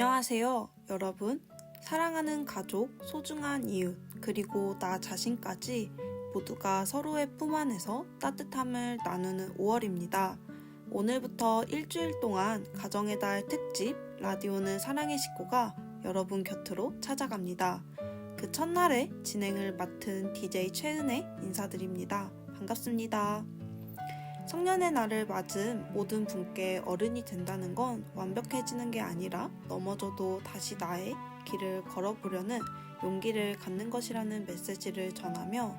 안녕하세요, 여러분. 사랑하는 가족, 소중한 이웃, 그리고 나 자신까지 모두가 서로의 품 안에서 따뜻함을 나누는 5월입니다. 오늘부터 일주일 동안 가정의 달 특집 라디오는 사랑의 식구가 여러분 곁으로 찾아갑니다. 그 첫날에 진행을 맡은 DJ 최은혜 인사드립니다. 반갑습니다. 성년의 날을 맞은 모든 분께 어른이 된다는 건 완벽해지는 게 아니라 넘어져도 다시 나의 길을 걸어보려는 용기를 갖는 것이라는 메시지를 전하며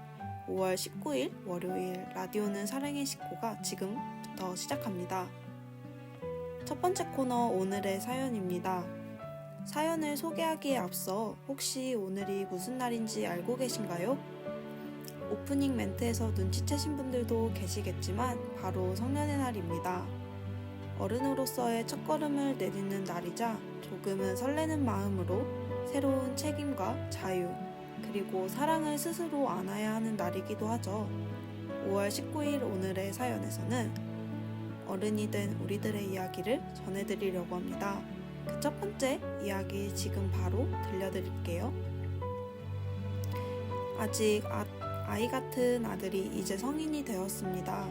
5월 19일 월요일 라디오는 사랑의 식구가 지금부터 시작합니다. 첫 번째 코너 오늘의 사연입니다. 사연을 소개하기에 앞서 혹시 오늘이 무슨 날인지 알고 계신가요? 오프닝 멘트에서 눈치채신 분들도 계시겠지만 바로 성년의 날입니다. 어른으로서의 첫걸음을 내딛는 날이자 조금은 설레는 마음으로 새로운 책임과 자유, 그리고 사랑을 스스로 안아야 하는 날이기도 하죠. 5월 19일 오늘의 사연에서는 어른이 된 우리들의 이야기를 전해드리려고 합니다. 그 첫 번째 이야기 지금 바로 들려드릴게요. 아직 아이 같은 아들이 이제 성인이 되었습니다.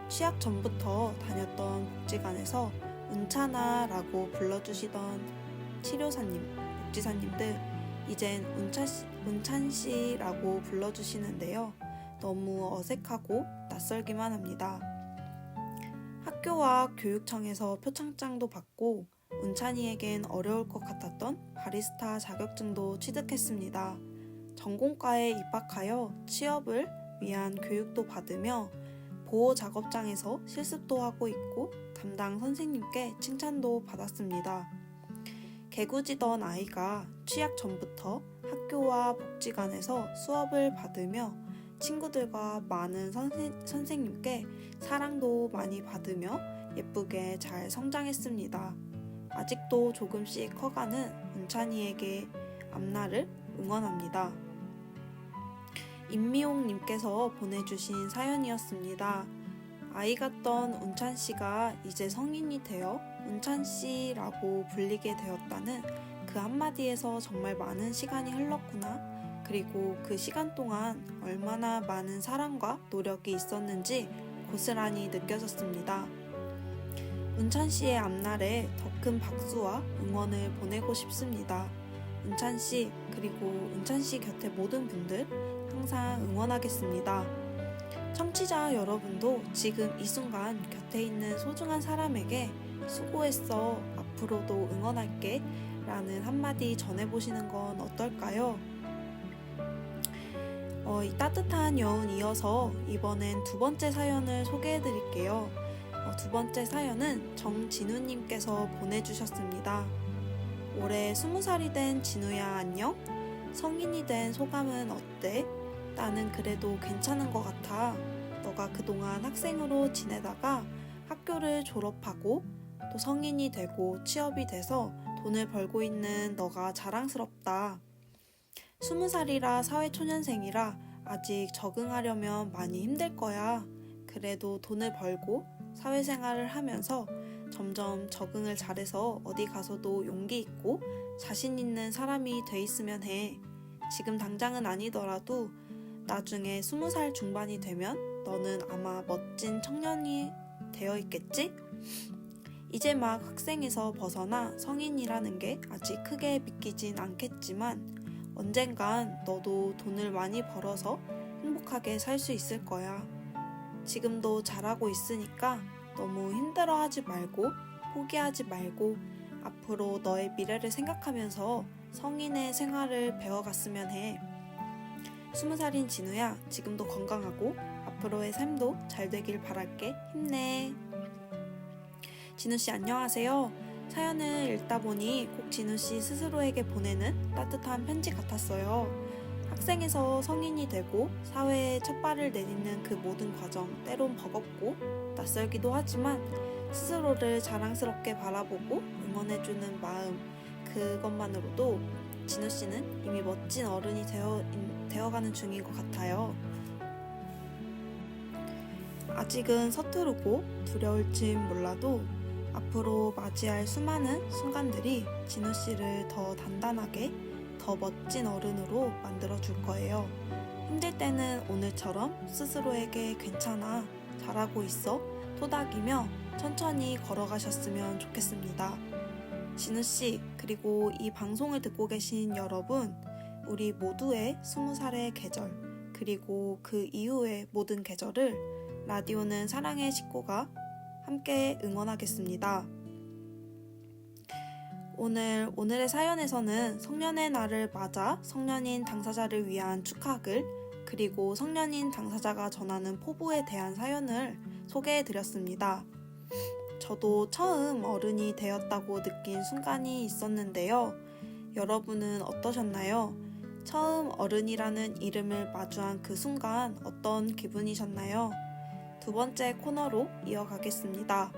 취약 전부터 다녔던 복지관에서 은찬아라고 불러주시던 치료사님, 복지사님들 이젠 은찬씨라고 불러주시는데요. 너무 어색하고 낯설기만 합니다. 학교와 교육청에서 표창장도 받고 은찬이에겐 어려울 것 같았던 바리스타 자격증도 취득했습니다. 전공과에 입학하여 취업을 위한 교육도 받으며 보호 작업장에서 실습도 하고 있고 담당 선생님께 칭찬도 받았습니다. 개구지던 아이가 취약 전부터 학교와 복지관에서 수업을 받으며 친구들과 많은 선생님께 사랑도 많이 받으며 예쁘게 잘 성장했습니다. 아직도 조금씩 커가는 은찬이에게 앞날을 응원합니다. 임미옥님께서 보내주신 사연이었습니다. 아이 같던 은찬씨가 이제 성인이 되어 은찬씨라고 불리게 되었다는 그 한마디에서 정말 많은 시간이 흘렀구나. 그리고 그 시간 동안 얼마나 많은 사랑과 노력이 있었는지 고스란히 느껴졌습니다. 은찬씨의 앞날에 더 큰 박수와 응원을 보내고 싶습니다. 은찬씨, 그리고 은찬씨 곁에 모든 분들 항상 응원하겠습니다. 청취자 여러분도 지금 이 순간 곁에 있는 소중한 사람에게 수고했어, 앞으로도 응원할게 라는 한마디 전해보시는 건 어떨까요? 이 따뜻한 여운 이어서 이번엔 두 번째 사연을 소개해드릴게요. 두 번째 사연은 정진우님께서 보내주셨습니다. 올해 20살이 된 진우야 안녕? 성인이 된 소감은 어때? 나는 그래도 괜찮은 것 같아. 너가 그동안 학생으로 지내다가 학교를 졸업하고 또 성인이 되고 취업이 돼서 돈을 벌고 있는 너가 자랑스럽다. 20살이라 사회초년생이라 아직 적응하려면 많이 힘들 거야. 그래도 돈을 벌고 사회생활을 하면서 점점 적응을 잘해서 어디 가서도 용기 있고 자신 있는 사람이 돼 있으면 해. 지금 당장은 아니더라도 나중에 20살 중반이 되면 너는 아마 멋진 청년이 되어 있겠지? 이제 막 학생에서 벗어나 성인이라는 게 아직 크게 믿기진 않겠지만 언젠간 너도 돈을 많이 벌어서 행복하게 살 수 있을 거야. 지금도 잘하고 있으니까 너무 힘들어하지 말고 포기하지 말고 앞으로 너의 미래를 생각하면서 성인의 생활을 배워갔으면 해. 20살인 진우야, 지금도 건강하고 앞으로의 삶도 잘 되길 바랄게. 힘내. 진우씨 안녕하세요. 사연을 읽다 보니 꼭 진우씨 스스로에게 보내는 따뜻한 편지 같았어요. 학생에서 성인이 되고 사회에 첫 발을 내딛는 그 모든 과정 때론 버겁고 낯설기도 하지만 스스로를 자랑스럽게 바라보고 응원해주는 마음, 그것만으로도 진우씨는 이미 멋진 어른이 되어가는 중인 것 같아요. 아직은 서투르고 두려울진 몰라도 앞으로 맞이할 수많은 순간들이 진우 씨를 더 단단하게, 더 멋진 어른으로 만들어 줄 거예요. 힘들 때는 오늘처럼 스스로에게 괜찮아, 잘하고 있어, 토닥이며 천천히 걸어가셨으면 좋겠습니다. 진우 씨, 그리고 이 방송을 듣고 계신 여러분, 우리 모두의 20살의 계절, 그리고 그 이후의 모든 계절을 라디오는 사랑의 식구가 함께 응원하겠습니다. 오늘의 사연에서는 성년의 날을 맞아 성년인 당사자를 위한 축하글, 그리고 성년인 당사자가 전하는 포부에 대한 사연을 소개해드렸습니다. 저도 처음 어른이 되었다고 느낀 순간이 있었는데요. 여러분은 어떠셨나요? 처음 어른이라는 이름을 마주한 그 순간 어떤 기분이셨나요? 두 번째 코너로 이어가겠습니다.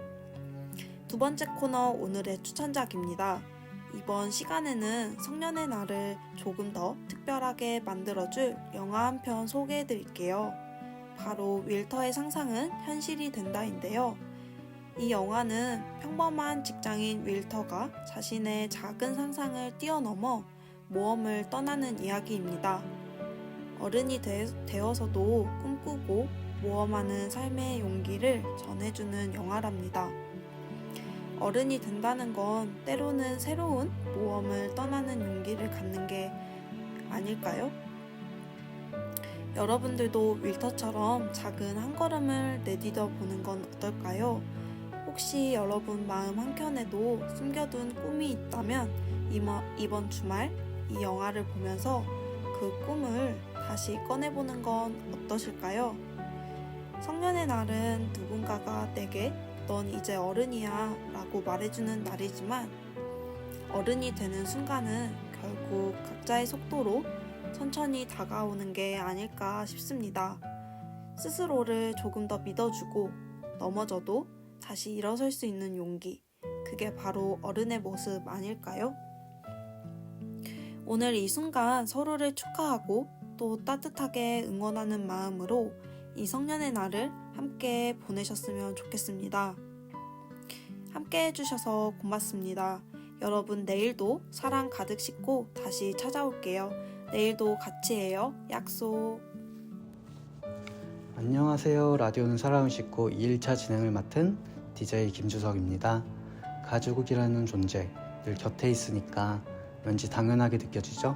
두 번째 코너 오늘의 추천작입니다. 이번 시간에는 성년의 날을 조금 더 특별하게 만들어줄 영화 한 편 소개해드릴게요. 바로 윌터의 상상은 현실이 된다인데요. 이 영화는 평범한 직장인 윌터가 자신의 작은 상상을 뛰어넘어 모험을 떠나는 이야기입니다. 어른이 되어서도 꿈꾸고 모험하는 삶의 용기를 전해주는 영화랍니다. 어른이 된다는 건 때로는 새로운 모험을 떠나는 용기를 갖는 게 아닐까요? 여러분들도 윌터처럼 작은 한 걸음을 내디뎌 보는 건 어떨까요? 혹시 여러분 마음 한켠에도 숨겨둔 꿈이 있다면 이번 주말 이 영화를 보면서 그 꿈을 다시 꺼내보는 건 어떠실까요? 성년의 날은 누군가가 내게 넌 이제 어른이야 라고 말해주는 날이지만 어른이 되는 순간은 결국 각자의 속도로 천천히 다가오는 게 아닐까 싶습니다. 스스로를 조금 더 믿어주고 넘어져도 다시 일어설 수 있는 용기, 그게 바로 어른의 모습 아닐까요? 오늘 이 순간 서로를 축하하고 또 따뜻하게 응원하는 마음으로 이 성년의 날을 함께 보내셨으면 좋겠습니다. 함께 해주셔서 고맙습니다. 여러분 내일도 사랑 가득 싣고 다시 찾아올게요. 내일도 같이 해요. 약속. 안녕하세요. 라디오는 사랑을 싣고 2일차 진행을 맡은 DJ 김주석입니다. 가족이라는 존재 늘 곁에 있으니까 왠지 당연하게 느껴지죠?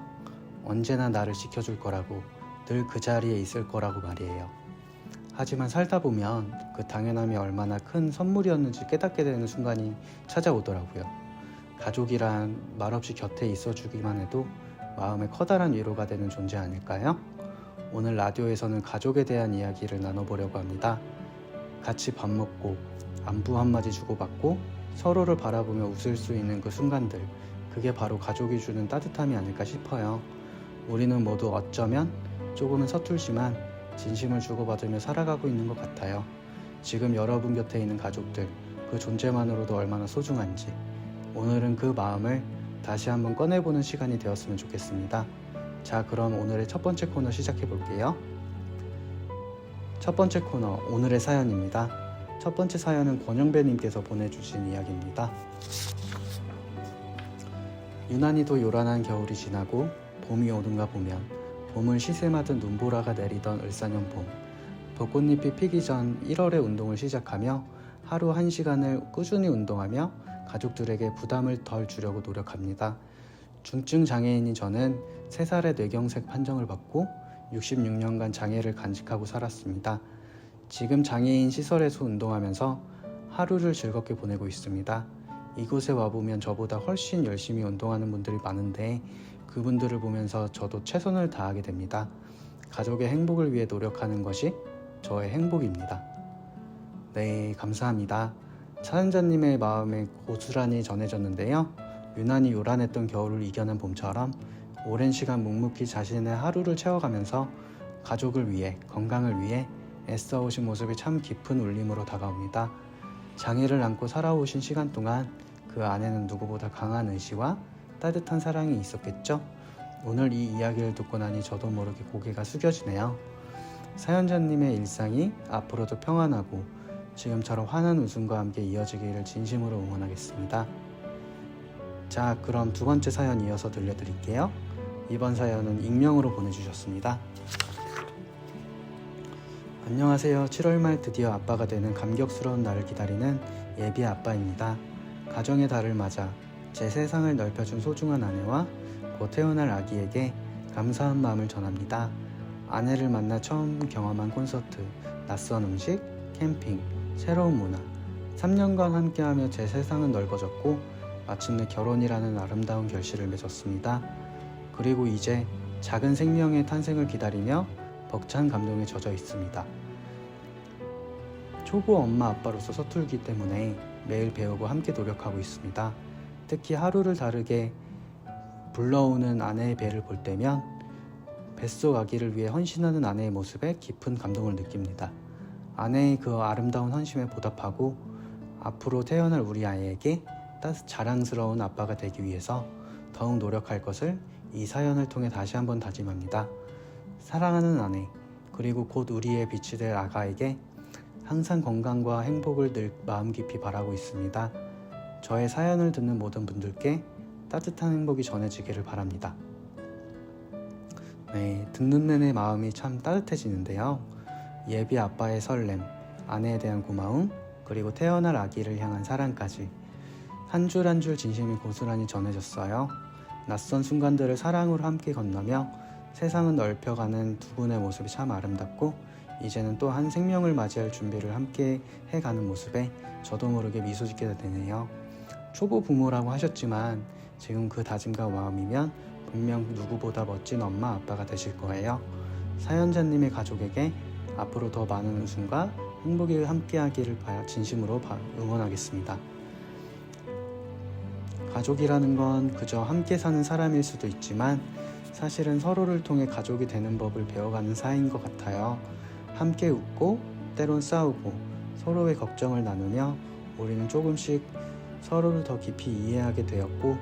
언제나 나를 지켜줄 거라고, 늘 그 자리에 있을 거라고 말이에요. 하지만 살다 보면 그 당연함이 얼마나 큰 선물이었는지 깨닫게 되는 순간이 찾아오더라고요. 가족이란 말없이 곁에 있어주기만 해도 마음에 커다란 위로가 되는 존재 아닐까요? 오늘 라디오에서는 가족에 대한 이야기를 나눠보려고 합니다. 같이 밥 먹고 안부 한마디 주고받고 서로를 바라보며 웃을 수 있는 그 순간들, 그게 바로 가족이 주는 따뜻함이 아닐까 싶어요. 우리는 모두 어쩌면 조금은 서툴지만 진심을 주고받으며 살아가고 있는 것 같아요. 지금 여러분 곁에 있는 가족들, 그 존재만으로도 얼마나 소중한지 오늘은 그 마음을 다시 한번 꺼내보는 시간이 되었으면 좋겠습니다. 자, 그럼 오늘의 첫 번째 코너 시작해 볼게요. 첫 번째 코너 오늘의 사연입니다. 첫 번째 사연은 권영배님께서 보내주신 이야기입니다. 유난히도 요란한 겨울이 지나고 봄이 오는가 보면 봄을 시샘하듯 눈보라가 내리던 을사년 봄, 벚꽃잎이 피기 전 1월에 운동을 시작하며 하루 1시간을 꾸준히 운동하며 가족들에게 부담을 덜 주려고 노력합니다. 중증 장애인인 저는 3살의 뇌경색 판정을 받고 66년간 장애를 간직하고 살았습니다. 지금 장애인 시설에서 운동하면서 하루를 즐겁게 보내고 있습니다. 이곳에 와보면 저보다 훨씬 열심히 운동하는 분들이 많은데 그분들을 보면서 저도 최선을 다하게 됩니다. 가족의 행복을 위해 노력하는 것이 저의 행복입니다. 네, 감사합니다. 사연자님의 마음에 고스란히 전해졌는데요. 유난히 요란했던 겨울을 이겨낸 봄처럼 오랜 시간 묵묵히 자신의 하루를 채워가면서 가족을 위해, 건강을 위해 애써오신 모습이 참 깊은 울림으로 다가옵니다. 장애를 안고 살아오신 시간 동안 그 안에는 누구보다 강한 의지와 따뜻한 사랑이 있었겠죠? 오늘 이 이야기를 듣고 나니 저도 모르게 고개가 숙여지네요. 사연자님의 일상이 앞으로도 평안하고 지금처럼 환한 웃음과 함께 이어지기를 진심으로 응원하겠습니다. 자, 그럼 두 번째 사연 이어서 들려드릴게요. 이번 사연은 익명으로 보내주셨습니다. 안녕하세요. 7월 말 드디어 아빠가 되는 감격스러운 날을 기다리는 예비 아빠입니다. 가정의 달을 맞아 제 세상을 넓혀준 소중한 아내와 곧 태어날 아기에게 감사한 마음을 전합니다. 아내를 만나 처음 경험한 콘서트, 낯선 음식, 캠핑, 새로운 문화, 3년간 함께하며 제 세상은 넓어졌고 마침내 결혼이라는 아름다운 결실을 맺었습니다. 그리고 이제 작은 생명의 탄생을 기다리며 벅찬 감동에 젖어 있습니다. 초보 엄마 아빠로서 서툴기 때문에 매일 배우고 함께 노력하고 있습니다. 특히 하루를 다르게 불러오는 아내의 배를 볼 때면 뱃속 아기를 위해 헌신하는 아내의 모습에 깊은 감동을 느낍니다. 아내의 그 아름다운 헌신에 보답하고 앞으로 태어날 우리 아이에게 자랑스러운 아빠가 되기 위해서 더욱 노력할 것을 이 사연을 통해 다시 한번 다짐합니다. 사랑하는 아내, 그리고 곧 우리의 빛이 될 아가에게 항상 건강과 행복을 늘 마음 깊이 바라고 있습니다. 저의 사연을 듣는 모든 분들께 따뜻한 행복이 전해지기를 바랍니다. 네, 듣는 내내 마음이 참 따뜻해지는데요. 예비 아빠의 설렘, 아내에 대한 고마움, 그리고 태어날 아기를 향한 사랑까지 한 줄 한 줄 진심이 고스란히 전해졌어요. 낯선 순간들을 사랑으로 함께 건너며 세상을 넓혀가는 두 분의 모습이 참 아름답고 이제는 또 한 생명을 맞이할 준비를 함께 해가는 모습에 저도 모르게 미소 짓게 되네요. 초보 부모라고 하셨지만 지금 그 다짐과 마음이면 분명 누구보다 멋진 엄마 아빠가 되실 거예요. 사연자님의 가족에게 앞으로 더 많은 웃음과 행복이 함께하기를 진심으로 응원하겠습니다. 가족이라는 건 그저 함께 사는 사람일 수도 있지만 사실은 서로를 통해 가족이 되는 법을 배워가는 사이인 것 같아요. 함께 웃고 때론 싸우고 서로의 걱정을 나누며 우리는 조금씩 서로를 더 깊이 이해하게 되었고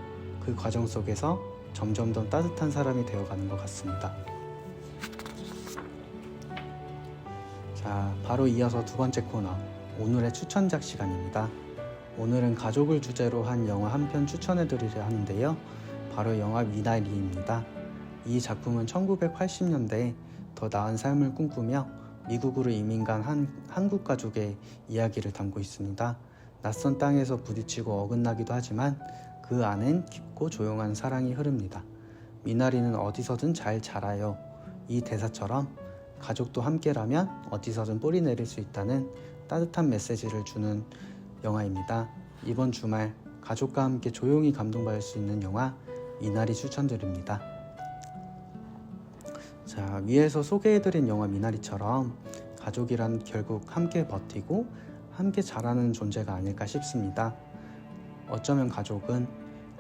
그 과정 속에서 점점 더 따뜻한 사람이 되어가는 것 같습니다. 자, 바로 이어서 두 번째 코너, 오늘의 추천작 시간입니다. 오늘은 가족을 주제로 한 영화 한 편 추천해드리려 하는데요. 바로 영화 미나리입니다. 이 작품은 1980년대에 더 나은 삶을 꿈꾸며 미국으로 이민 간 한국 가족의 이야기를 담고 있습니다. 낯선 땅에서 부딪히고 어긋나기도 하지만 그 안엔 깊고 조용한 사랑이 흐릅니다. 미나리는 어디서든 잘 자라요. 이 대사처럼 가족도 함께라면 어디서든 뿌리 내릴 수 있다는 따뜻한 메시지를 주는 영화입니다. 이번 주말 가족과 함께 조용히 감동받을 수 있는 영화 미나리 추천드립니다. 자, 위에서 소개해드린 영화 미나리처럼 가족이란 결국 함께 버티고 함께 자라는 존재가 아닐까 싶습니다. 어쩌면 가족은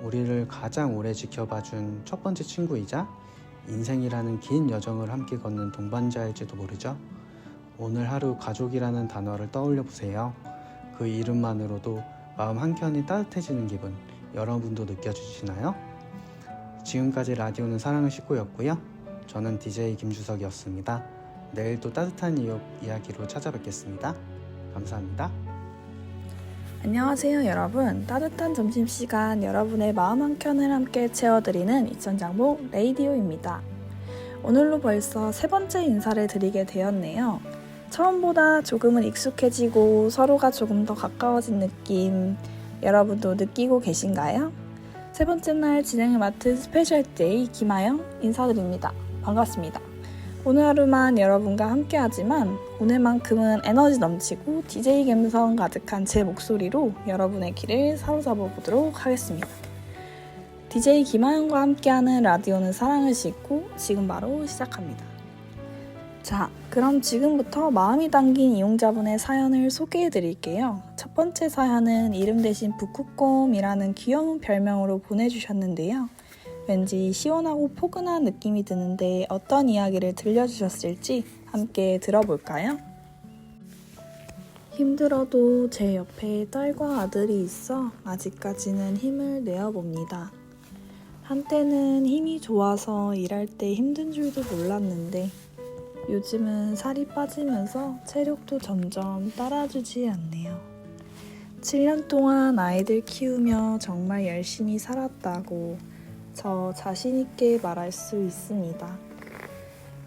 우리를 가장 오래 지켜봐준 첫 번째 친구이자 인생이라는 긴 여정을 함께 걷는 동반자일지도 모르죠. 오늘 하루 가족이라는 단어를 떠올려 보세요. 그 이름만으로도 마음 한켠이 따뜻해지는 기분 여러분도 느껴지시나요? 지금까지 라디오는 사랑을 싣고였고요. 저는 DJ 김주석이었습니다. 내일 또 따뜻한 이야기로 찾아뵙겠습니다. 감사합니다. 안녕하세요 여러분. 따뜻한 점심시간 여러분의 마음 한켠을 함께 채워드리는 이천장복 레이디오입니다. 오늘로 벌써 세 번째 인사를 드리게 되었네요. 처음보다 조금은 익숙해지고 서로가 조금 더 가까워진 느낌 여러분도 느끼고 계신가요? 세 번째 날 진행을 맡은 스페셜 데이 김아영 인사드립니다. 반갑습니다. 오늘 하루만 여러분과 함께하지만 오늘만큼은 에너지 넘치고 DJ 감성 가득한 제 목소리로 여러분의 길을 사로잡아 보도록 하겠습니다. DJ 김아영과 함께하는 라디오는 사랑을 싣고 지금 바로 시작합니다. 자, 그럼 지금부터 마음이 담긴 이용자분의 사연을 소개해 드릴게요. 첫 번째 사연은 이름 대신 북극곰이라는 귀여운 별명으로 보내주셨는데요. 왠지 시원하고 포근한 느낌이 드는데 어떤 이야기를 들려주셨을지 함께 들어볼까요? 힘들어도 제 옆에 딸과 아들이 있어 아직까지는 힘을 내어봅니다. 한때는 힘이 좋아서 일할 때 힘든 줄도 몰랐는데 요즘은 살이 빠지면서 체력도 점점 따라주지 않네요. 7년 동안 아이들 키우며 정말 열심히 살았다고 저 자신있게 말할 수 있습니다.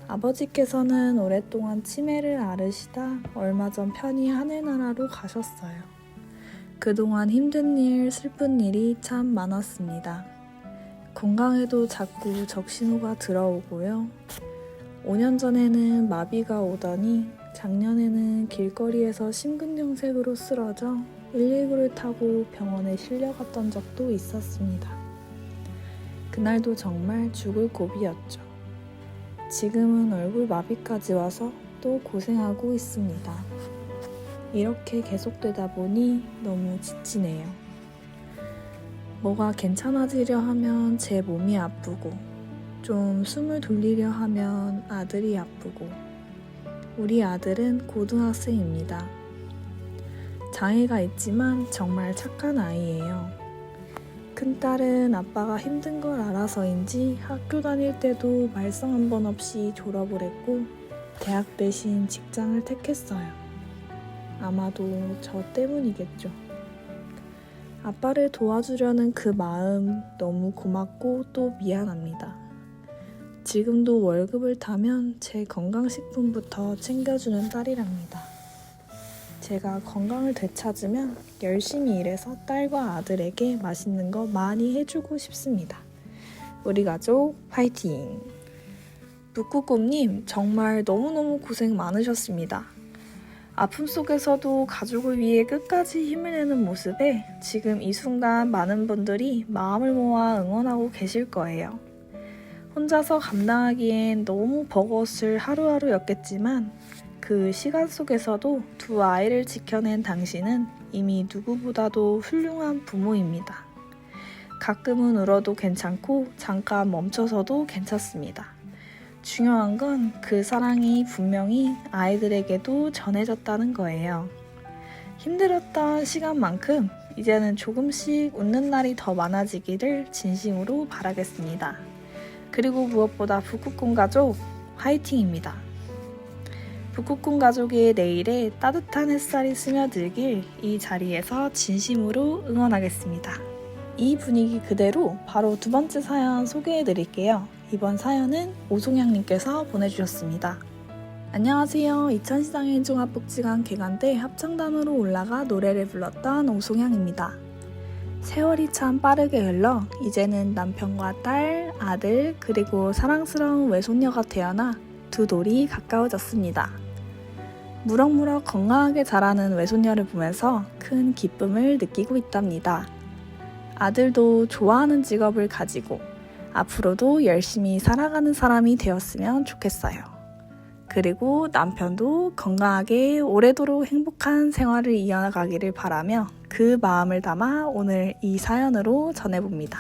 아버지께서는 오랫동안 치매를 앓으시다 얼마 전 편히 하늘나라로 가셨어요. 그동안 힘든 일, 슬픈 일이 참 많았습니다. 건강에도 자꾸 적신호가 들어오고요. 5년 전에는 마비가 오더니 작년에는 길거리에서 심근경색으로 쓰러져 119를 타고 병원에 실려갔던 적도 있었습니다. 그날도 정말 죽을 고비였죠. 지금은 얼굴 마비까지 와서 또 고생하고 있습니다. 이렇게 계속되다 보니 너무 지치네요. 뭐가 괜찮아지려 하면 제 몸이 아프고 좀 숨을 돌리려 하면 아들이 아프고 우리 아들은 고등학생입니다. 장애가 있지만 정말 착한 아이예요. 큰딸은 아빠가 힘든 걸 알아서인지 학교 다닐 때도 말썽 한 번 없이 졸업을 했고 대학 대신 직장을 택했어요. 아마도 저 때문이겠죠. 아빠를 도와주려는 그 마음 너무 고맙고 또 미안합니다. 지금도 월급을 타면 제 건강식품부터 챙겨주는 딸이랍니다. 제가 건강을 되찾으면 열심히 일해서 딸과 아들에게 맛있는 거 많이 해주고 싶습니다. 우리 가족 파이팅! 북구꿈님 정말 너무너무 고생 많으셨습니다. 아픔 속에서도 가족을 위해 끝까지 힘을 내는 모습에 지금 이 순간 많은 분들이 마음을 모아 응원하고 계실 거예요. 혼자서 감당하기엔 너무 버거웠을 하루하루였겠지만 그 시간 속에서도 두 아이를 지켜낸 당신은 이미 누구보다도 훌륭한 부모입니다. 가끔은 울어도 괜찮고 잠깐 멈춰서도 괜찮습니다. 중요한 건 그 사랑이 분명히 아이들에게도 전해졌다는 거예요. 힘들었던 시간만큼 이제는 조금씩 웃는 날이 더 많아지기를 진심으로 바라겠습니다. 그리고 무엇보다 북극곰 가족 화이팅입니다. 북극곰 가족의 내일에 따뜻한 햇살이 스며들길 이 자리에서 진심으로 응원하겠습니다. 이 분위기 그대로 바로 두 번째 사연 소개해 드릴게요. 이번 사연은 오송양님께서 보내주셨습니다. 안녕하세요. 이천시장의 종합복지관 개관 때 합창단으로 올라가 노래를 불렀던 오송양입니다. 세월이 참 빠르게 흘러 이제는 남편과 딸, 아들, 그리고 사랑스러운 외손녀가 태어나 두 돌이 가까워졌습니다. 무럭무럭 건강하게 자라는 외손녀를 보면서 큰 기쁨을 느끼고 있답니다. 아들도 좋아하는 직업을 가지고 앞으로도 열심히 살아가는 사람이 되었으면 좋겠어요. 그리고 남편도 건강하게 오래도록 행복한 생활을 이어가기를 바라며 그 마음을 담아 오늘 이 사연으로 전해봅니다.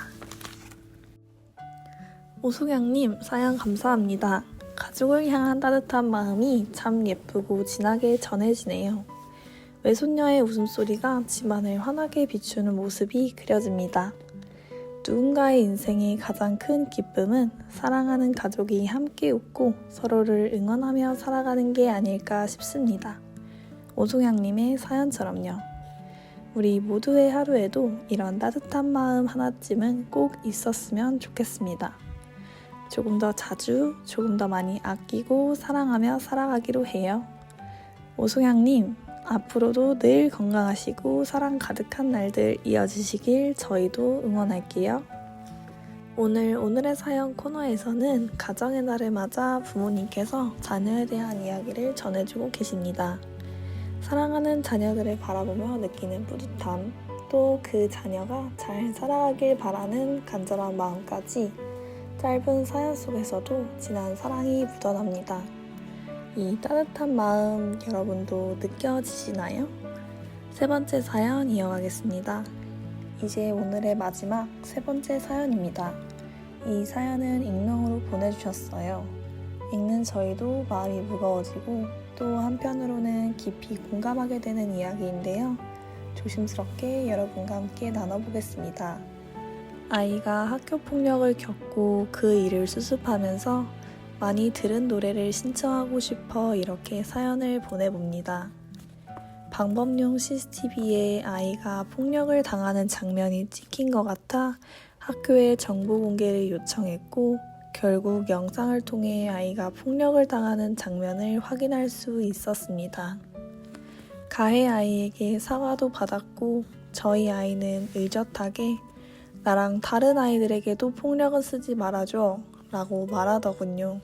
오숙양님 사연 감사합니다. 가족을 향한 따뜻한 마음이 참 예쁘고 진하게 전해지네요. 외손녀의 웃음소리가 집안을 환하게 비추는 모습이 그려집니다. 누군가의 인생의 가장 큰 기쁨은 사랑하는 가족이 함께 웃고 서로를 응원하며 살아가는 게 아닐까 싶습니다. 오송양님의 사연처럼요. 우리 모두의 하루에도 이런 따뜻한 마음 하나쯤은 꼭 있었으면 좋겠습니다. 조금 더 자주, 조금 더 많이 아끼고 사랑하며 살아가기로 해요. 오송양님, 앞으로도 늘 건강하시고 사랑 가득한 날들 이어지시길 저희도 응원할게요. 오늘의 사연 코너에서는 가정의 날을 맞아 부모님께서 자녀에 대한 이야기를 전해주고 계십니다. 사랑하는 자녀들을 바라보며 느끼는 뿌듯함, 또 그 자녀가 잘 살아가길 바라는 간절한 마음까지 짧은 사연 속에서도 진한 사랑이 묻어납니다. 이 따뜻한 마음 여러분도 느껴지시나요? 세 번째 사연 이어가겠습니다. 이제 오늘의 마지막 세 번째 사연입니다. 이 사연은 익명으로 보내주셨어요. 읽는 저희도 마음이 무거워지고 또 한편으로는 깊이 공감하게 되는 이야기인데요. 조심스럽게 여러분과 함께 나눠보겠습니다. 아이가 학교폭력을 겪고 그 일을 수습하면서 많이 들은 노래를 신청하고 싶어 이렇게 사연을 보내봅니다. 방법용 CCTV에 아이가 폭력을 당하는 장면이 찍힌 것 같아 학교에 정보 공개를 요청했고 결국 영상을 통해 아이가 폭력을 당하는 장면을 확인할 수 있었습니다. 가해 아이에게 사과도 받았고 저희 아이는 의젓하게 나랑 다른 아이들에게도 폭력은 쓰지 말아줘 라고 말하더군요.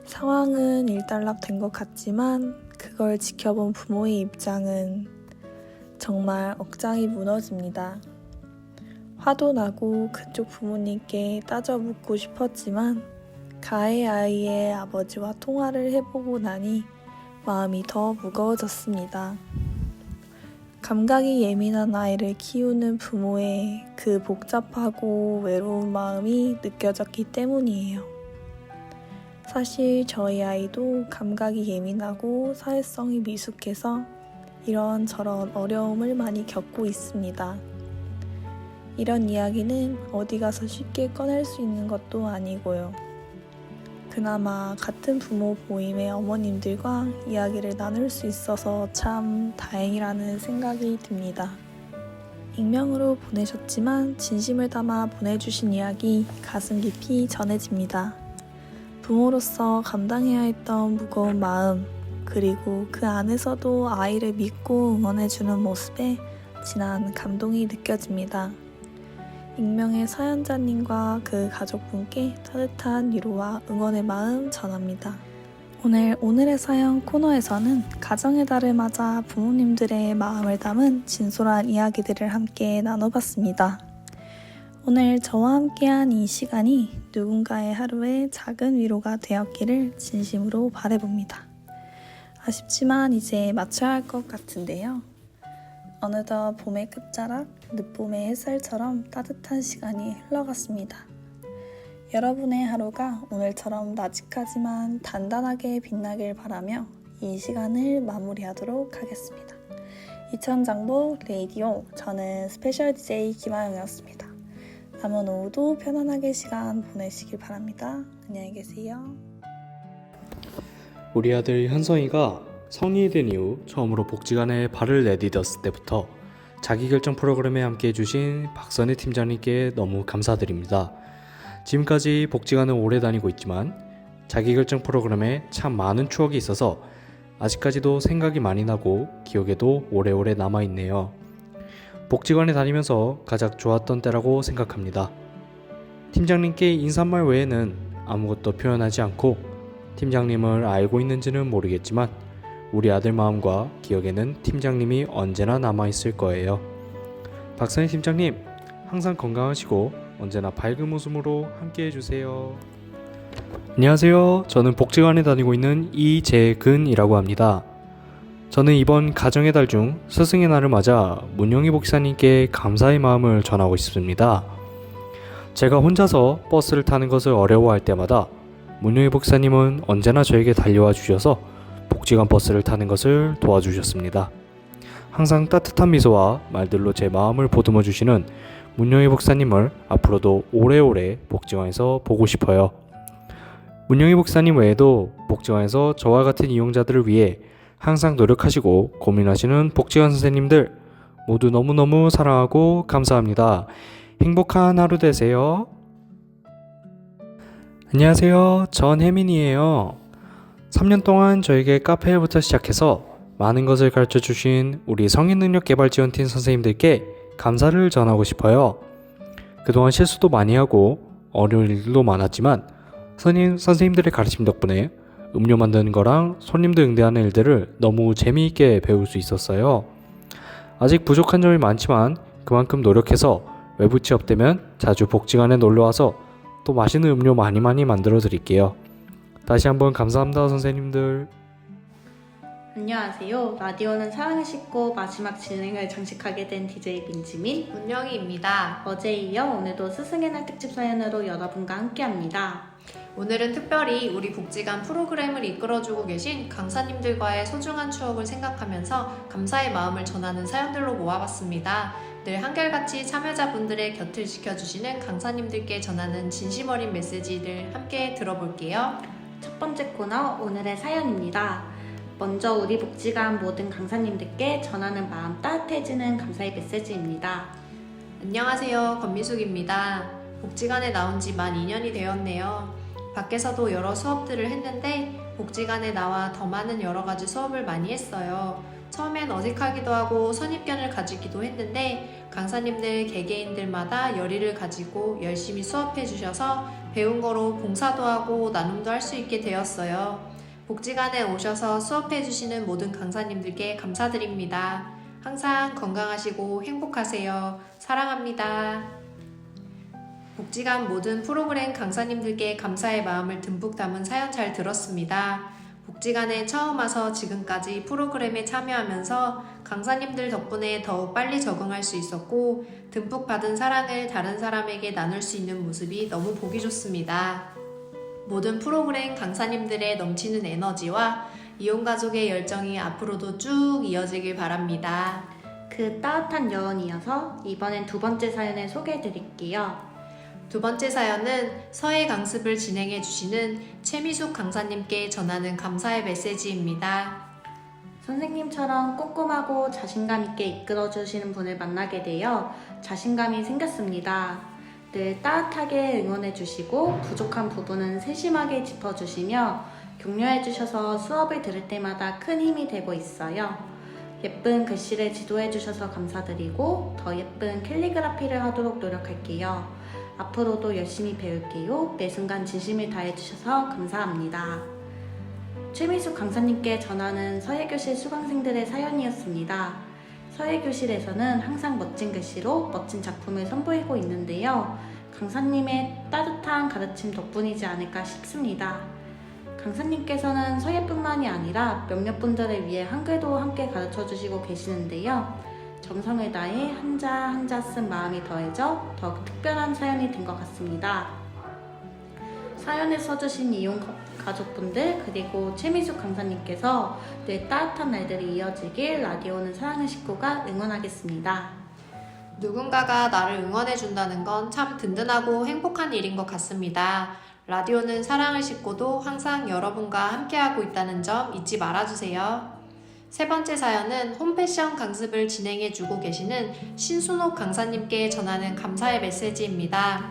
상황은 일단락된 것 같지만 그걸 지켜본 부모의 입장은 정말 억장이 무너집니다. 화도 나고 그쪽 부모님께 따져 묻고 싶었지만 가해 아이의 아버지와 통화를 해보고 나니 마음이 더 무거워졌습니다. 감각이 예민한 아이를 키우는 부모의 그 복잡하고 외로운 마음이 느껴졌기 때문이에요. 사실 저희 아이도 감각이 예민하고 사회성이 미숙해서 이런저런 어려움을 많이 겪고 있습니다. 이런 이야기는 어디 가서 쉽게 꺼낼 수 있는 것도 아니고요. 그나마 같은 부모 모임의 어머님들과 이야기를 나눌 수 있어서 참 다행이라는 생각이 듭니다. 익명으로 보내셨지만 진심을 담아 보내주신 이야기 가슴 깊이 전해집니다. 부모로서 감당해야 했던 무거운 마음, 그리고 그 안에서도 아이를 믿고 응원해주는 모습에 진한 감동이 느껴집니다. 익명의 사연자님과 그 가족분께 따뜻한 위로와 응원의 마음 전합니다. 오늘의 사연 코너에서는 가정의 달을 맞아 부모님들의 마음을 담은 진솔한 이야기들을 함께 나눠봤습니다. 오늘 저와 함께한 이 시간이 누군가의 하루에 작은 위로가 되었기를 진심으로 바라봅니다. 아쉽지만 이제 마쳐야 할 것 같은데요. 어느덧 봄의 끝자락, 늦봄의 햇살처럼 따뜻한 시간이 흘러갔습니다. 여러분의 하루가 오늘처럼 나직하지만 단단하게 빛나길 바라며 이 시간을 마무리하도록 하겠습니다. 이천장보 레이디오, 저는 스페셜 DJ 김하영이었습니다. 남은 오후도 편안하게 시간 보내시길 바랍니다. 안녕히 계세요. 우리 아들 현성이가 성인이 된 이후 처음으로 복지관에 발을 내디뎠을 때부터 자기결정 프로그램에 함께 해주신 박선희 팀장님께 너무 감사드립니다. 지금까지 복지관을 오래 다니고 있지만 자기결정 프로그램에 참 많은 추억이 있어서 아직까지도 생각이 많이 나고 기억에도 오래오래 남아있네요. 복지관에 다니면서 가장 좋았던 때라고 생각합니다. 팀장님께 인사말 외에는 아무것도 표현하지 않고 팀장님을 알고 있는지는 모르겠지만 우리 아들 마음과 기억에는 팀장님이 언제나 남아있을 거예요. 박선희 팀장님, 항상 건강하시고 언제나 밝은 웃음으로 함께 해주세요. 안녕하세요. 저는 복지관에 다니고 있는 이재근이라고 합니다. 저는 이번 가정의 달 중 스승의 날을 맞아 문영희 복사님께 감사의 마음을 전하고 싶습니다. 제가 혼자서 버스를 타는 것을 어려워할 때마다 문영희 복사님은 언제나 저에게 달려와 주셔서 복지관 버스를 타는 것을 도와주셨습니다. 항상 따뜻한 미소와 말들로 제 마음을 보듬어 주시는 문영희 복사님을 앞으로도 오래오래 복지관에서 보고 싶어요. 문영희 복사님 외에도 복지관에서 저와 같은 이용자들을 위해 항상 노력하시고 고민하시는 복지관 선생님들 모두 너무너무 사랑하고 감사합니다. 행복한 하루 되세요. 안녕하세요. 전혜민이에요. 3년 동안 저에게 카페일부터 시작해서 많은 것을 가르쳐 주신 우리 성인능력개발지원팀 선생님들께 감사를 전하고 싶어요. 그동안 실수도 많이 하고 어려운 일도 많았지만 선생님들의 가르침 덕분에 음료 만드는 거랑 손님들 응대하는 일들을 너무 재미있게 배울 수 있었어요. 아직 부족한 점이 많지만 그만큼 노력해서 외부 취업되면 자주 복지관에 놀러와서 또 맛있는 음료 많이 만들어 드릴게요. 다시 한번 감사합니다, 선생님들. 안녕하세요. 라디오는 사랑을 싣고 마지막 진행을 장식하게 된 DJ 민지민, 문영희입니다. 어제에 이어 오늘도 스승의 날 특집 사연으로 여러분과 함께합니다. 오늘은 특별히 우리 복지관 프로그램을 이끌어주고 계신 강사님들과의 소중한 추억을 생각하면서 감사의 마음을 전하는 사연들로 모아봤습니다. 늘 한결같이 참여자분들의 곁을 지켜주시는 강사님들께 전하는 진심 어린 메시지를 함께 들어볼게요. 첫 번째 코너 오늘의 사연입니다. 먼저 우리 복지관 모든 강사님들께 전하는 마음 따뜻해지는 감사의 메시지입니다. 안녕하세요. 권미숙입니다. 복지관에 나온 지 만 2년이 되었네요. 밖에서도 여러 수업들을 했는데 복지관에 나와 더 많은 여러 가지 수업을 많이 했어요. 처음엔 어색하기도 하고 선입견을 가지기도 했는데 강사님들 개개인들마다 열의를 가지고 열심히 수업해 주셔서 배운 거로 봉사도 하고 나눔도 할 수 있게 되었어요. 복지관에 오셔서 수업해 주시는 모든 강사님들께 감사드립니다. 항상 건강하시고 행복하세요. 사랑합니다. 복지관 모든 프로그램 강사님들께 감사의 마음을 듬뿍 담은 사연 잘 들었습니다. 복지관에 처음 와서 지금까지 프로그램에 참여하면서 강사님들 덕분에 더욱 빨리 적응할 수 있었고 듬뿍 받은 사랑을 다른 사람에게 나눌 수 있는 모습이 너무 보기 좋습니다. 모든 프로그램 강사님들의 넘치는 에너지와 이용가족의 열정이 앞으로도 쭉 이어지길 바랍니다. 그 따뜻한 여운이어서 이번엔 두 번째 사연을 소개해 드릴게요. 두 번째 사연은 서예 강습을 진행해 주시는 최미숙 강사님께 전하는 감사의 메시지입니다. 선생님처럼 꼼꼼하고 자신감 있게 이끌어 주시는 분을 만나게 되어 자신감이 생겼습니다. 늘 따뜻하게 응원해 주시고 부족한 부분은 세심하게 짚어주시며 격려해 주셔서 수업을 들을 때마다 큰 힘이 되고 있어요. 예쁜 글씨를 지도해 주셔서 감사드리고 더 예쁜 캘리그라피를 하도록 노력할게요. 앞으로도 열심히 배울게요. 매 순간 진심을 다해 주셔서 감사합니다. 최미숙 강사님께 전하는 서예교실 수강생들의 사연이었습니다. 서예교실에서는 항상 멋진 글씨로 멋진 작품을 선보이고 있는데요. 강사님의 따뜻한 가르침 덕분이지 않을까 싶습니다. 강사님께서는 서예뿐만이 아니라 몇몇 분들을 위해 한글도 함께 가르쳐 주시고 계시는데요. 정성을 다해 한자 한자 쓴 마음이 더해져 더욱 특별한 사연이 된 것 같습니다. 사연을 써주신 이용 가족분들 그리고 최미숙 강사님께서 늘 따뜻한 날들이 이어지길 라디오는 사랑의 식구가 응원하겠습니다. 누군가가 나를 응원해 준다는 건 참 든든하고 행복한 일인 것 같습니다. 라디오는 사랑을 싣고도 항상 여러분과 함께하고 있다는 점 잊지 말아주세요. 세 번째 사연은 홈패션 강습을 진행해주고 계시는 신순옥 강사님께 전하는 감사의 메시지입니다.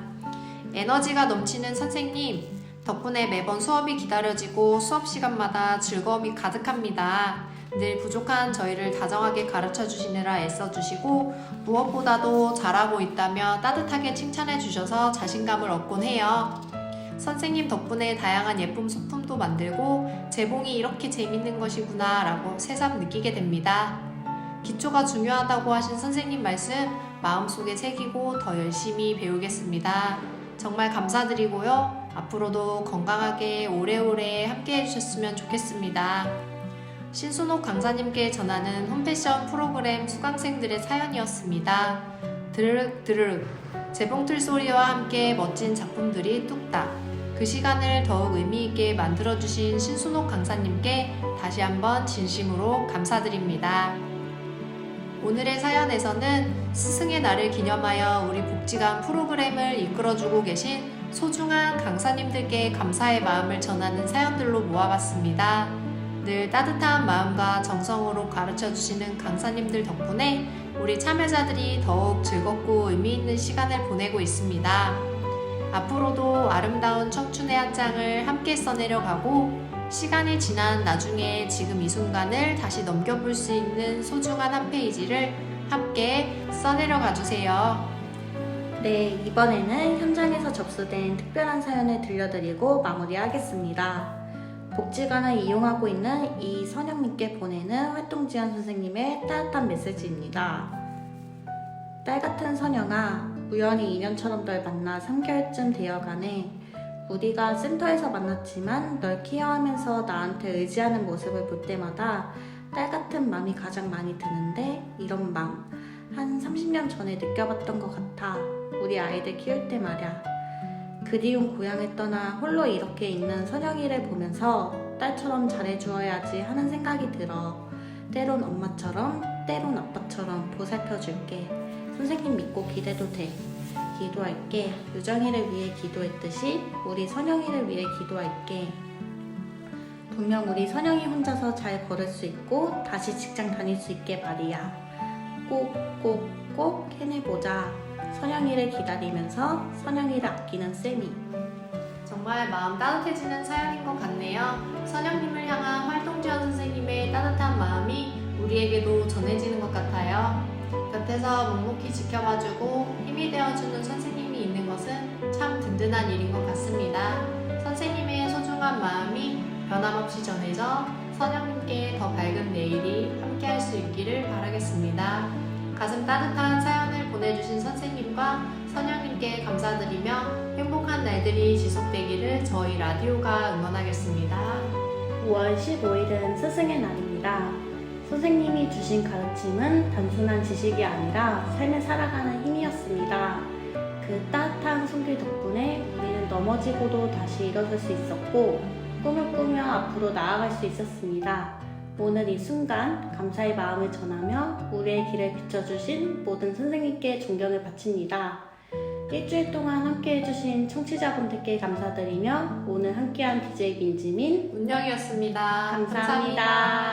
에너지가 넘치는 선생님, 덕분에 매번 수업이 기다려지고 수업 시간마다 즐거움이 가득합니다. 늘 부족한 저희를 다정하게 가르쳐 주시느라 애써주시고 무엇보다도 잘하고 있다며 따뜻하게 칭찬해 주셔서 자신감을 얻곤 해요. 선생님 덕분에 다양한 예쁜 소품도 만들고 재봉이 이렇게 재밌는 것이구나 라고 새삼 느끼게 됩니다. 기초가 중요하다고 하신 선생님 말씀 마음속에 새기고 더 열심히 배우겠습니다. 정말 감사드리고요. 앞으로도 건강하게 오래오래 함께 해주셨으면 좋겠습니다. 신순옥 강사님께 전하는 홈패션 프로그램 수강생들의 사연이었습니다. 드르륵 드르륵 재봉틀 소리와 함께 멋진 작품들이 뚝딱 그 시간을 더욱 의미있게 만들어주신 신순옥 강사님께 다시 한번 진심으로 감사드립니다. 오늘의 사연에서는 스승의 날을 기념하여 우리 복지관 프로그램을 이끌어주고 계신 소중한 강사님들께 감사의 마음을 전하는 사연들로 모아봤습니다. 늘 따뜻한 마음과 정성으로 가르쳐주시는 강사님들 덕분에 우리 참여자들이 더욱 즐겁고 의미있는 시간을 보내고 있습니다. 앞으로도 아름다운 청춘의 한 장을 함께 써내려가고 시간이 지난 나중에 지금 이 순간을 다시 넘겨볼 수 있는 소중한 한 페이지를 함께 써내려가 주세요. 네, 이번에는 현장에서 접수된 특별한 사연을 들려드리고 마무리하겠습니다. 복지관을 이용하고 있는 이선영님께 보내는 활동지원 선생님의 따뜻한 메시지입니다. 딸같은 선영아, 우연히 인연처럼 널 만나 3개월쯤 되어가네. 우리가 센터에서 만났지만 널 케어하면서 나한테 의지하는 모습을 볼 때마다 딸같은 마음이 가장 많이 드는데 이런 마음 한 30년 전에 느껴봤던 것 같아. 우리 아이들 키울 때 말야. 그리운 고향을 떠나 홀로 이렇게 있는 선영이를 보면서 딸처럼 잘해주어야지 하는 생각이 들어. 때론 엄마처럼 때론 아빠처럼 보살펴줄게. 선생님 믿고 기대도 돼. 기도할게. 유정이를 위해 기도했듯이 우리 선영이를 위해 기도할게. 분명 우리 선영이 혼자서 잘 걸을 수 있고 다시 직장 다닐 수 있게 말이야. 꼭 해내보자. 선영이를 기다리면서 선영이를 아끼는 쌤이. 정말 마음 따뜻해지는 사연인 것 같네요. 선영님을 향한 활동지원 선생님의 따뜻한 마음이 우리에게도 전해지는 것 같아요. 곁에서 묵묵히 지켜봐주고 힘이 되어주는 선생님이 있는 것은 참 든든한 일인 것 같습니다. 선생님의 소중한 마음이 변함없이 전해져 선영님께 더 밝은 내일이 함께할 수 있기를 바라겠습니다. 가슴 따뜻한 사연을 보내주신 선생님과 선영님께 감사드리며 행복한 날들이 지속되기를 저희 라디오가 응원하겠습니다. 5월 15일은 스승의 날입니다. 선생님이 주신 가르침은 단순한 지식이 아니라 삶을 살아가는 힘이었습니다. 그 따뜻한 손길 덕분에 우리는 넘어지고도 다시 일어설 수 있었고 꿈을 꾸며 앞으로 나아갈 수 있었습니다. 오늘 이 순간 감사의 마음을 전하며 우리의 길을 비춰주신 모든 선생님께 존경을 바칩니다. 일주일 동안 함께해주신 청취자분들께 감사드리며 오늘 함께한 DJ 민지민 운영이었습니다. 감사합니다.